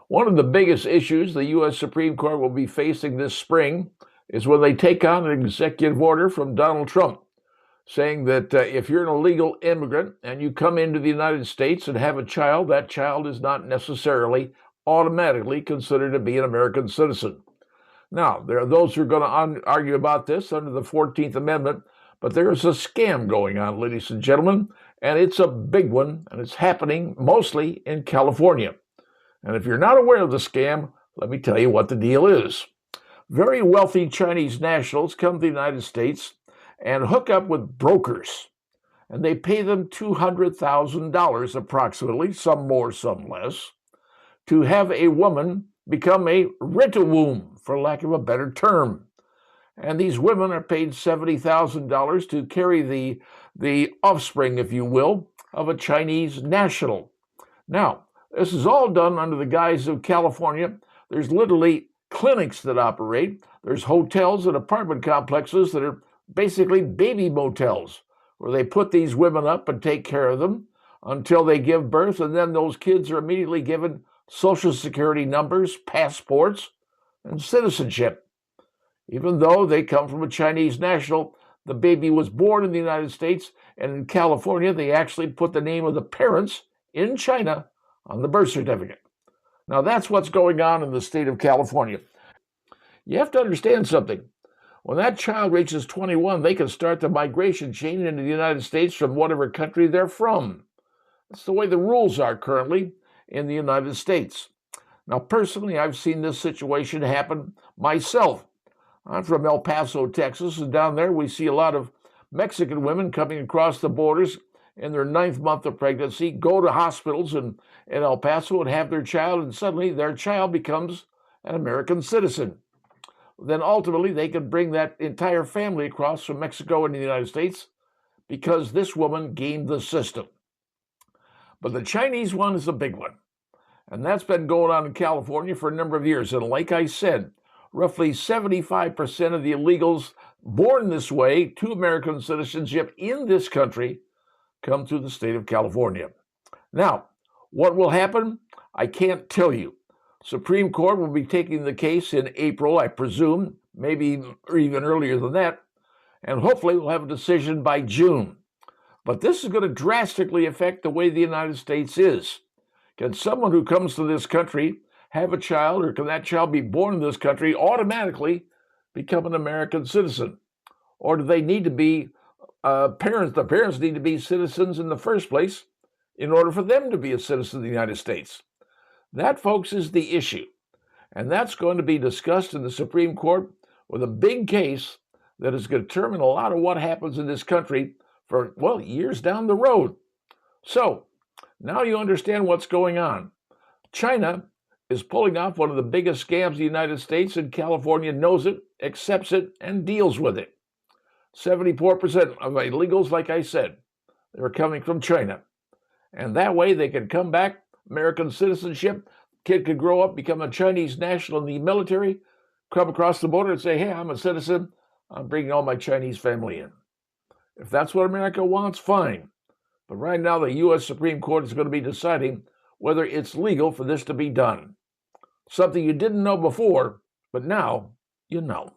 One of the biggest issues the U.S. Supreme Court will be facing this spring is when they take on an executive order from Donald Trump saying that if you're an illegal immigrant and you come into the United States and have a child, that child is not necessarily automatically considered to be an American citizen. Now, there are those who are going to argue about this under the 14th Amendment, but there is a scam going on, ladies and gentlemen, and it's a big one, and it's happening mostly in California. And if you're not aware of the scam, let me tell you what the deal is. Very wealthy Chinese nationals come to the United States and hook up with brokers, and they pay them $200,000 approximately, some more, some less, to have a woman become a rent-a-womb, for lack of a better term. And these women are paid $70,000 to carry the offspring, if you will, of a Chinese national. Now, this is all done under the guise of California. There's literally clinics that operate. There's hotels and apartment complexes that are basically baby motels, where they put these women up and take care of them until they give birth, and then those kids are immediately given Social Security numbers, passports, and citizenship. Even though they come from a Chinese national, the baby was born in the United States, and in California, they actually put the name of the parents in China on the birth certificate. Now, that's what's going on in the state of California. You have to understand something. When that child reaches 21, they can start the migration chain into the United States from whatever country they're from. That's the way the rules are currently in the United States. Now, personally, I've seen this situation happen myself. I'm from El Paso, Texas, and down there we see a lot of Mexican women coming across the borders in their 9th month of pregnancy, go to hospitals in El Paso and have their child, and suddenly their child becomes an American citizen. Then ultimately they can bring that entire family across from Mexico into the United States because this woman gamed the system. But the Chinese one is a big one. And that's been going on in California for a number of years. And like I said, roughly 75% of the illegals born this way to American citizenship in this country come through the state of California. Now, what will happen? I can't tell you. Supreme Court will be taking the case in April, I presume, maybe or even earlier than that, and hopefully we'll have a decision by June. But this is going to drastically affect the way the United States is. Can someone who comes to this country have a child, or can that child be born in this country automatically become an American citizen? Or do they need to be the parents need to be citizens in the first place in order for them to be a citizen of the United States? That, folks, is the issue. And that's going to be discussed in the Supreme Court with a big case that is going to determine a lot of what happens in this country for, well, years down the road. So, now you understand what's going on. China is pulling off one of the biggest scams in the United States, and California knows it, accepts it, and deals with it. 74% of illegals, like I said, they're coming from China. And that way they can come back, American citizenship, kid could grow up, become a Chinese national in the military, come across the border and say, hey, I'm a citizen, I'm bringing all my Chinese family in. If that's what America wants, fine. But right now, the U.S. Supreme Court is going to be deciding whether it's legal for this to be done. Something you didn't know before, but now you know.